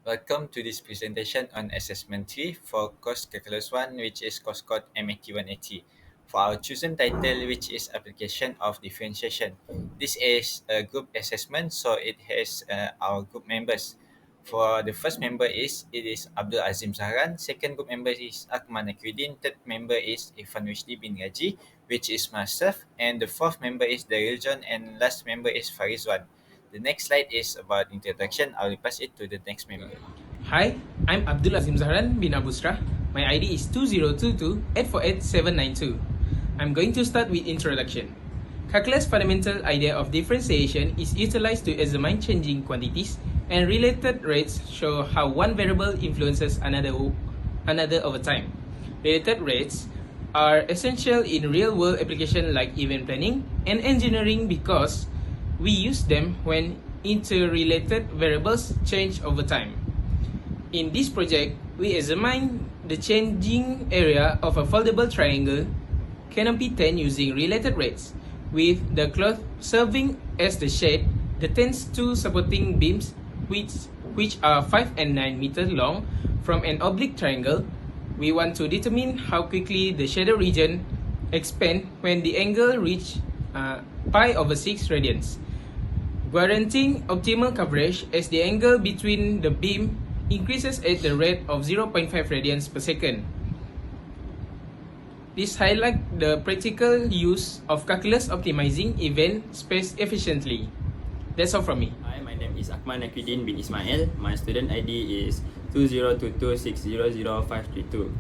Welcome to this presentation on Assessment 3 for course Calculus 1, which is course code MAT183. For our chosen title, which is Application of Differentiation. This is a group assessment, so it has our group members. For the first member it is Abdul Azim ZAHRAN, second group member is AQMA NAQIUDDIN, third member is Irfan Rusydi bin RAJI'I, which is myself, and the fourth member is DARYL John, and last member is FAREEZUAN. The next slide is about introduction. I will pass it to the next member. Hi, I'm Abdul Azim ZAHRAN bin ABUSRAH. My ID is 2022848792. I'm going to start with introduction. Calculus' fundamental idea of differentiation is utilized to examine changing quantities, and related rates show how one variable influences another over time. Related rates are essential in real-world applications like event planning and engineering because we use them when interrelated variables change over time. In this project, we examine the changing area of a foldable triangle canopy 10 using related rates, with the cloth serving as the shade. The 10's two supporting beams, which are 5 and 9 meters long, from an oblique triangle. We want to determine how quickly the shadow region expands when the angle reaches pi over 6 radians, guaranteeing optimal coverage as the angle between the beam increases at the rate of 0.5 radians per second. This highlights the practical use of calculus optimizing event space efficiently. That's all from me. Hi, my name is AQMA bin ISMAIL. My student ID is 2022600532.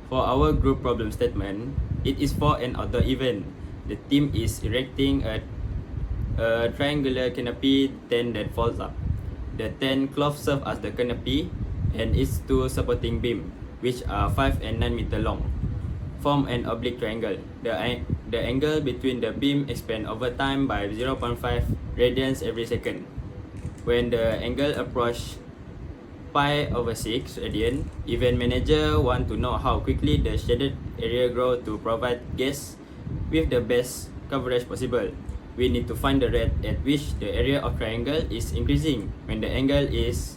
For our group problem statement, it is for an outdoor event. The team is erecting a triangular canopy 10 that folds up. The 10 cloth serve as the canopy, and its two supporting beam, which are 5 and 9 meter long, form an oblique triangle. The angle between the beam expand over time by 0.5 radians every second. When the angle approach pi over 6 radian, event manager want to know how quickly the shaded area grow to provide guests with the best coverage possible. We need to find the rate at which the area of triangle is increasing when the angle is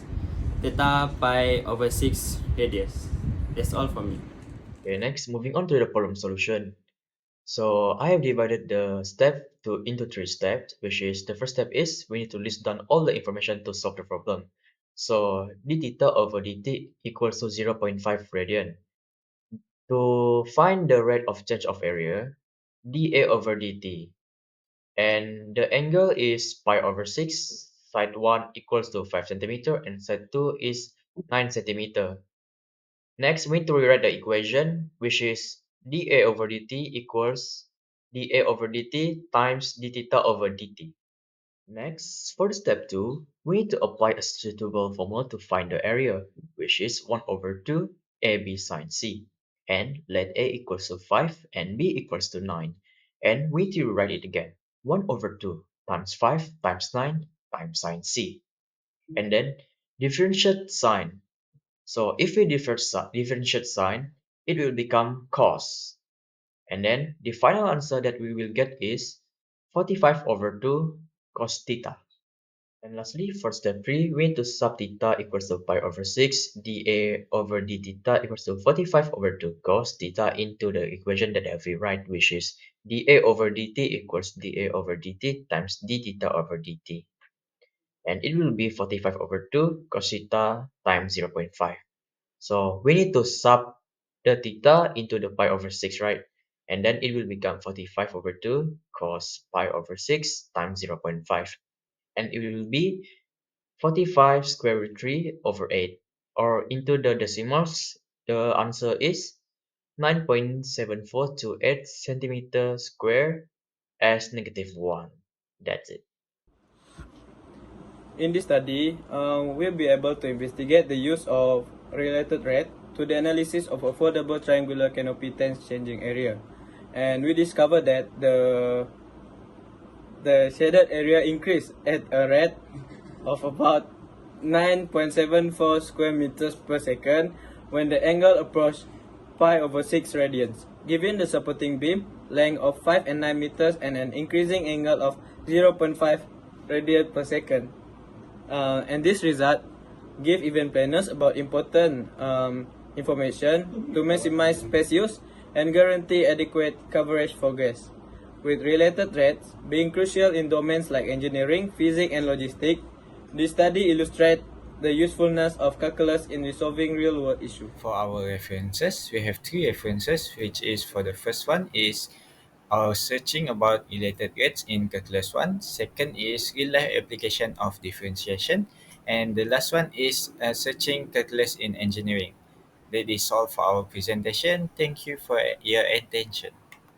theta pi over 6 radius. That's all for me. Okay, next, moving on to the problem solution. So I have divided the into 3 steps, which is the first step is we need to list down all the information to solve the problem. So d theta over dt equals to 0.5 radian. To find the rate of change of area, dA over dt, and the angle is pi over 6. Side 1 equals to 5 centimeter and side 2 is 9 centimeter. Next, we need to rewrite the equation, which is dA over dt equals dA over dt times d theta over dt. Next, for the step 2, we need to apply a suitable formula to find the area, which is 1 over 2 AB sine C. And let A equals to 5 and B equals to 9. And we need to rewrite it again. 1 over 2 times 5 times 9 times sine C. And then differentiate sign. So if we differentiate sign, it will become cos. And then the final answer that we will get is 45 over 2 cos theta. And lastly, for step 3, we need to sub theta equals to pi over 6 dA over d theta equals to 45 over 2 cos theta into the equation that we write, which is dA over dt equals dA over dt times d theta over dt. And it will be 45 over 2 cos theta times 0.5. So we need to sub the theta into the pi over 6, right? And then it will become 45 over 2 cos pi over 6 times 0.5. And it will be 45 square root 3 over 8. Or into the decimals, the answer is 9.7428 centimeter square as negative 1. That's it. In this study, we'll be able to investigate the use of related rate to the analysis of affordable triangular canopy 10's changing area. And we discovered that the shaded area increased at a rate of about 9.74 square meters per second when the angle approached pi over 6 radians, given the supporting beam length of 5 and 9 meters and an increasing angle of 0.5 radian per second. And this result give event planners about important information to maximize space use and guarantee adequate coverage for guests. With related threats being crucial in domains like engineering, physics, and logistics, this study illustrates the usefulness of calculus in resolving real-world issues. For our references, we have three references, which is for the first one is our searching about related rates in calculus 1. Second is real life application of differentiation. And the last one is searching calculus in engineering. That is all for our presentation. Thank you for your attention.